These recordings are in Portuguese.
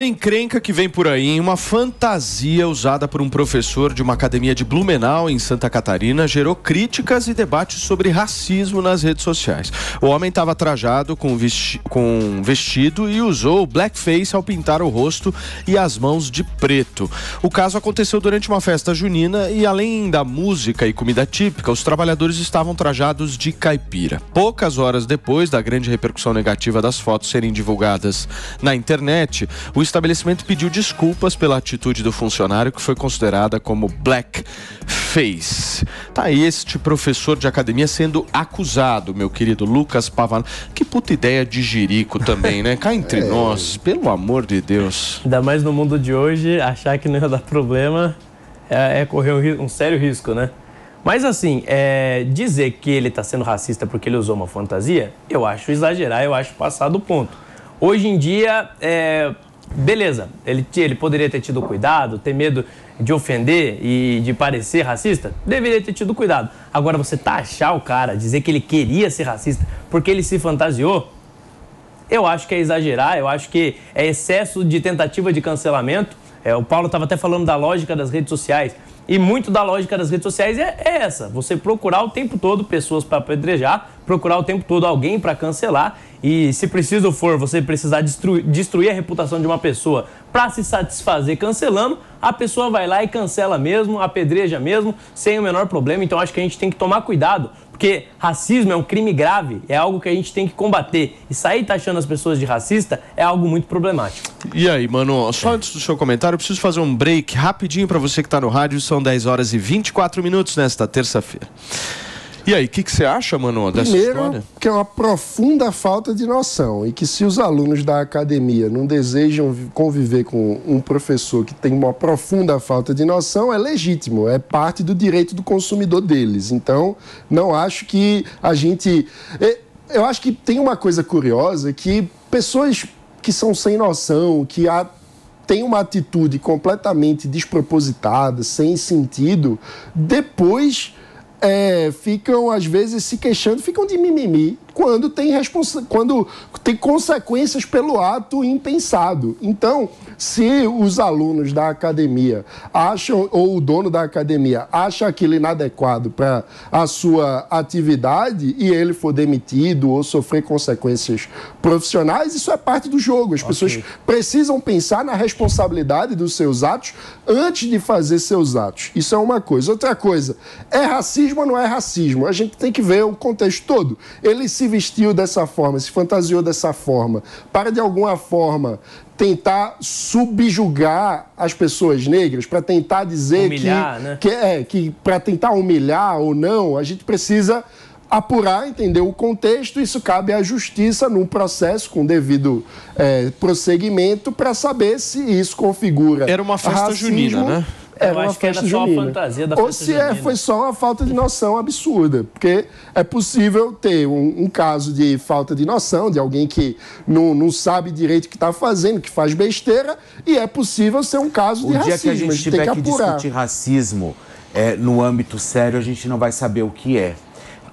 Encrenca que vem por aí, uma fantasia usada por um professor de uma academia de Blumenau, em Santa Catarina, gerou críticas e debates sobre racismo nas redes sociais. O homem estava trajado com vestido e usou blackface ao pintar o rosto e as mãos de preto. O caso aconteceu durante uma festa junina e, além da música e comida típica, os trabalhadores estavam trajados de caipira. Poucas horas depois da grande repercussão negativa das fotos serem divulgadas na internet, o estabelecimento pediu desculpas pela atitude do funcionário, que foi considerada como blackface. Tá aí este professor de academia sendo acusado, meu querido Lucas Pavano. Que puta ideia de jirico também, né? Cá entre nós, pelo amor de Deus. Ainda mais no mundo de hoje, achar que não ia dar problema é correr um sério risco, né? Mas assim, dizer que ele tá sendo racista porque ele usou uma fantasia, eu acho exagerar, eu acho passar do ponto. Hoje em dia, beleza, ele poderia ter tido cuidado, ter medo de ofender e de parecer racista? Deveria ter tido cuidado. Agora, você taxar o cara, dizer que ele queria ser racista porque ele se fantasiou, eu acho que é exagerar, eu acho que é excesso de tentativa de cancelamento. O Paulo estava até falando da lógica das redes sociais. E muito da lógica das redes sociais é essa. Você procurar o tempo todo pessoas para apedrejar, procurar o tempo todo alguém para cancelar. E se preciso for você precisar destruir a reputação de uma pessoa para se satisfazer cancelando, a pessoa vai lá e cancela mesmo, apedreja mesmo, sem o menor problema. Então acho que a gente tem que tomar cuidado, porque racismo é um crime grave, é algo que a gente tem que combater. E sair taxando as pessoas de racista é algo muito problemático. E aí, mano, só antes do seu comentário, eu preciso fazer um break rapidinho para você que está no rádio. São 10 horas e 24 minutos nesta terça-feira. E aí, o que você acha, mano, dessa história? Primeiro, que é uma profunda falta de noção e que se os alunos da academia não desejam conviver com um professor que tem uma profunda falta de noção, é legítimo, é parte do direito do consumidor deles. Então, não acho que a gente... Eu acho que tem uma coisa curiosa, que pessoas que são sem noção, que têm uma atitude completamente despropositada, sem sentido, depois... ficam, às vezes, se queixando, ficam de mimimi, quando tem consequências pelo ato impensado. Então, se os alunos da academia acham, ou o dono da academia acha aquilo inadequado para a sua atividade e ele for demitido ou sofrer consequências profissionais, isso é parte do jogo. As pessoas precisam pensar na responsabilidade dos seus atos antes de fazer seus atos. Isso é uma coisa. Outra coisa, é racismo ou não é racismo? A gente tem que ver o contexto todo. Ele se vestiu dessa forma, se fantasiou dessa forma, para de alguma forma tentar subjugar as pessoas negras, para tentar dizer humilhar, que para tentar humilhar ou não, a gente precisa apurar, entender o contexto. Isso cabe à justiça num processo com devido prosseguimento para saber se isso configura Era uma festa junina, né? Era uma festa junina. Fantasia da ou festa se junina. Foi só uma falta de noção absurda, porque é possível ter um caso de falta de noção, de alguém que não sabe direito o que está fazendo, que faz besteira, e é possível ser um caso de racismo. O dia que a gente tiver que discutir racismo no âmbito sério, a gente não vai saber o que é.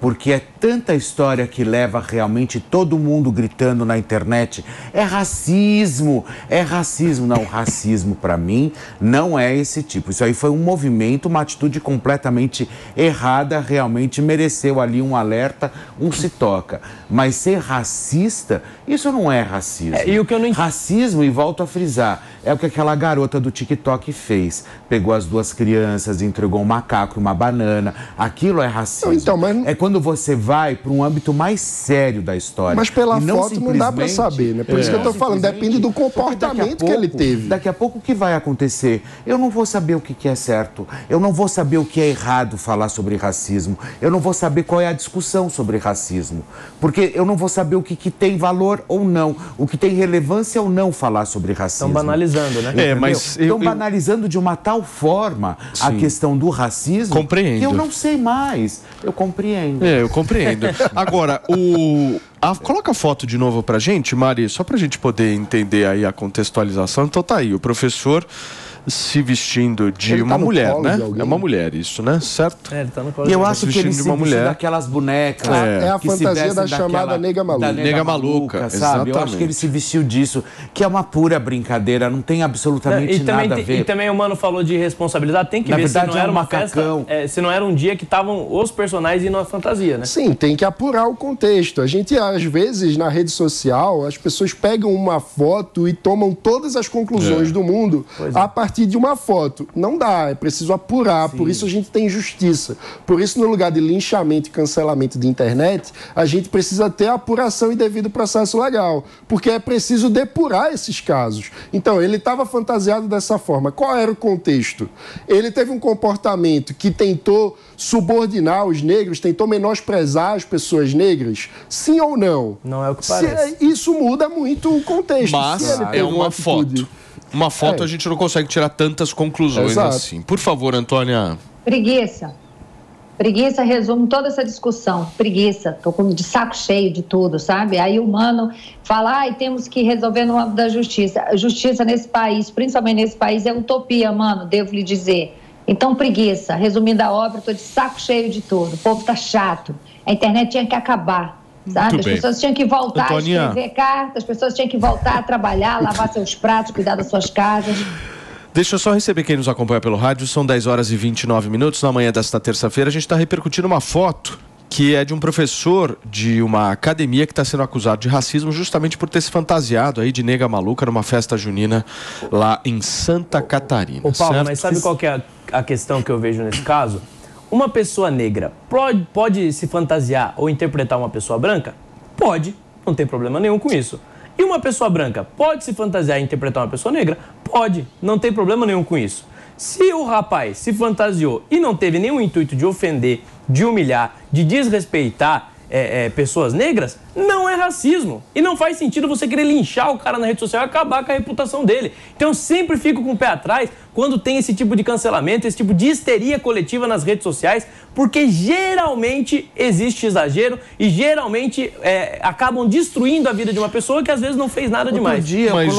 Porque é tanta história que leva realmente todo mundo gritando na internet: é racismo, é racismo. Não, racismo para mim não é esse tipo. Isso aí foi um movimento, uma atitude completamente errada, realmente mereceu ali um alerta, um se toca. Mas ser racista, isso não é racismo. E o que eu não... Racismo, e volto a frisar, é o que aquela garota do TikTok fez. Pegou as duas crianças, entregou um macaco e uma banana. Aquilo é racismo. Então, mas... É quando você vai para um âmbito mais sério da história. Mas pela foto não dá para saber, né? Por isso que eu estou falando, depende do comportamento que ele teve. Daqui a pouco o que vai acontecer? Eu não vou saber o que é certo, eu não vou saber o que é errado falar sobre racismo, eu não vou saber qual é a discussão sobre racismo, porque eu não vou saber o que tem valor ou não, o que tem relevância ou não falar sobre racismo. Estão banalizando, né? Mas estão banalizando de uma tal forma a questão do racismo. Compreendo. Que eu não sei mais. Eu compreendo. Eu compreendo. Agora, coloca a foto de novo pra gente, Mari, só pra gente poder entender aí a contextualização. Então tá aí, o professor se vestindo de uma mulher, né? É uma mulher isso, né? Certo? Ele tá no colo. E eu acho que ele de se uma mulher daquelas bonecas. É a fantasia da chamada nega maluca. Nega maluca, sabe? Eu acho que ele se vestiu disso, que é uma pura brincadeira, não tem absolutamente nada a ver. E também o Mano falou de responsabilidade, tem que ver se não era uma festa, se não era um dia que estavam os personagens indo à fantasia, né? Sim, tem que apurar o contexto. A gente, às vezes, na rede social, as pessoas pegam uma foto e tomam todas as conclusões do mundo a partir de uma foto. Não dá, é preciso apurar, por isso a gente tem justiça. Por isso, no lugar de linchamento e cancelamento de internet, a gente precisa ter apuração e devido processo legal, porque é preciso depurar esses casos. Então, ele estava fantasiado dessa forma. Qual era o contexto? Ele teve um comportamento que tentou subordinar os negros, tentou menosprezar as pessoas negras? Sim ou não? Não é o que parece. Isso muda muito o contexto. Mas é uma foto. Uma foto a gente não consegue tirar tantas conclusões assim. Por favor, Antônia. Preguiça. Preguiça resume toda essa discussão. Preguiça. Tô de saco cheio de tudo, sabe? Aí o Mano fala, temos que resolver no âmbito da justiça. A justiça nesse país, principalmente nesse país, é utopia, Mano, devo lhe dizer. Então, preguiça. Resumindo a obra, tô de saco cheio de tudo. O povo tá chato. A internet tinha que acabar. Sabe? As pessoas tinham que voltar a escrever cartas, as pessoas tinham que voltar a trabalhar, lavar seus pratos, cuidar das suas casas. Deixa eu só receber quem nos acompanha pelo rádio. São 10 horas e 29 minutos. Na manhã desta terça-feira, a gente está repercutindo uma foto que é de um professor de uma academia que está sendo acusado de racismo justamente por ter se fantasiado aí de nega maluca numa festa junina lá em Santa Catarina. Ô Paulo, mas sabe qual que é a questão que eu vejo nesse caso? Uma pessoa negra pode se fantasiar ou interpretar uma pessoa branca? Pode, não tem problema nenhum com isso. E uma pessoa branca pode se fantasiar e interpretar uma pessoa negra? Pode, não tem problema nenhum com isso. Se o rapaz se fantasiou e não teve nenhum intuito de ofender, de humilhar, de desrespeitar pessoas negras, não é racismo. E não faz sentido você querer linchar o cara na rede social e acabar com a reputação dele. Então eu sempre fico com o pé atrás quando tem esse tipo de cancelamento, esse tipo de histeria coletiva nas redes sociais, porque geralmente existe exagero e geralmente acabam destruindo a vida de uma pessoa que às vezes não fez nada demais. Mas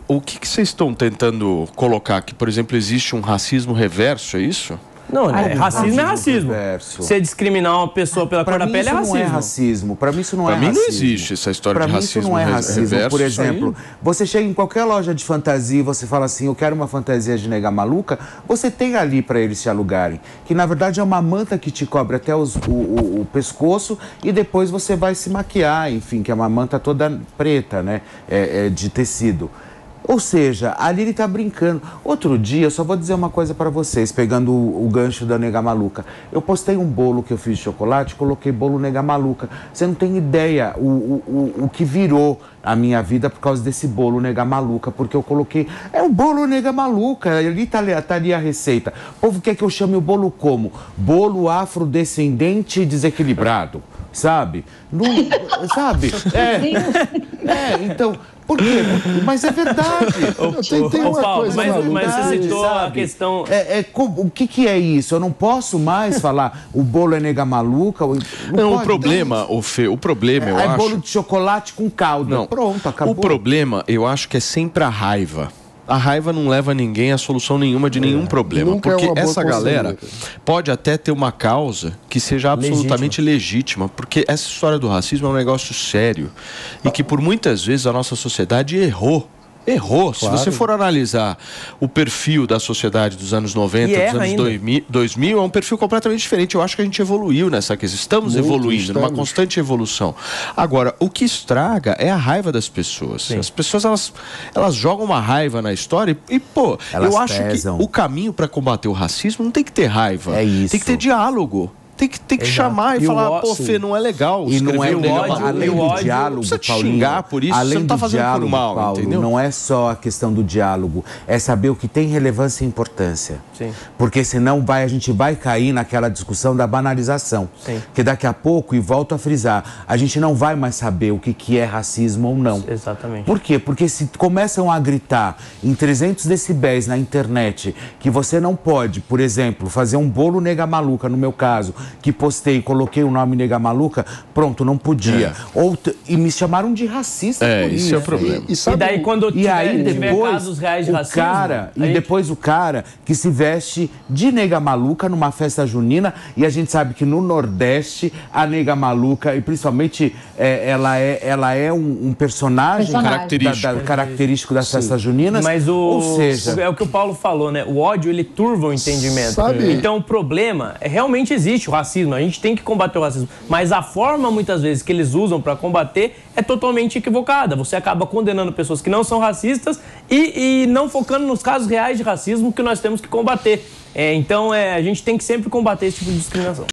o que vocês estão tentando colocar aqui? Por exemplo, existe um racismo reverso, é isso? Não, racismo é racismo. Você discriminar uma pessoa pela cor da pele é racismo. Não é racismo. Para mim isso não é racismo. Para mim não existe essa história de racismo. Isso não é racismo. Reverso, por exemplo, você chega em qualquer loja de fantasia e você fala assim, eu quero uma fantasia de nega maluca, você tem ali para eles se alugarem, que na verdade é uma manta que te cobre até o pescoço e depois você vai se maquiar, enfim, que é uma manta toda preta, né, de tecido. Ou seja, ali ele está brincando. Outro dia, eu só vou dizer uma coisa para vocês, pegando o gancho da nega maluca. Eu postei um bolo que eu fiz de chocolate, coloquei bolo nega maluca. Você não tem ideia o que virou a minha vida por causa desse bolo nega maluca, porque eu coloquei... É um bolo nega maluca, ali tá ali a receita. O povo quer que eu chame o bolo como? Bolo afrodescendente desequilibrado, sabe? Não, sabe? Então... Por quê? Mas é verdade. Tem uma coisa mas você citou a questão... O que é isso? Eu não posso mais falar o bolo é nega maluca? Não, o problema, o problema, eu acho... É bolo de chocolate com calda. Não. Pronto, acabou. O problema, eu acho que é sempre a raiva. A raiva não leva ninguém a solução nenhuma de nenhum problema. Nunca porque é uma boa essa galera pode até ter uma causa que seja absolutamente legítima. Porque essa história do racismo é um negócio sério. E que por muitas vezes a nossa sociedade errou. Claro. Se você for analisar o perfil da sociedade dos anos 90, dos anos 2000, é um perfil completamente diferente. Eu acho que a gente evoluiu nessa questão. Estamos evoluindo, numa constante evolução. Agora, o que estraga é a raiva das pessoas. Sim. As pessoas, elas jogam uma raiva na história e pô, eu acho que o caminho para combater o racismo não tem que ter raiva. É isso. Tem que ter diálogo. Tem que chamar e falar, pô, Fê, não é legal. E não é além do diálogo, não precisa te xingar por isso, você não tá fazendo por mal, Paulo, entendeu? Não é só a questão do diálogo, é saber o que tem relevância e importância. Sim. Porque senão a gente vai cair naquela discussão da banalização. Sim. Que daqui a pouco, e volto a frisar, a gente não vai mais saber o que é racismo ou não. Exatamente. Por quê? Porque se começam a gritar em 300 decibéis na internet que você não pode, por exemplo, fazer um bolo nega maluca, no meu caso, que postei, coloquei o nome nega maluca, pronto, não podia. E me chamaram de racista por isso. Esse é o problema. E daí quando aí tiver depois casos reais de racismo... depois o cara que se veste de nega maluca numa festa junina, e a gente sabe que no Nordeste a nega maluca, e principalmente ela é um personagem característico das festas juninas. Mas ou seja, é o que o Paulo falou, né? O ódio, ele turva o entendimento. Sabe? Então o problema realmente existe o racismo, a gente tem que combater o racismo, mas a forma muitas vezes que eles usam para combater é totalmente equivocada. Você acaba condenando pessoas que não são racistas e não focando nos casos reais de racismo que nós temos que combater. Então a gente tem que sempre combater esse tipo de discriminação.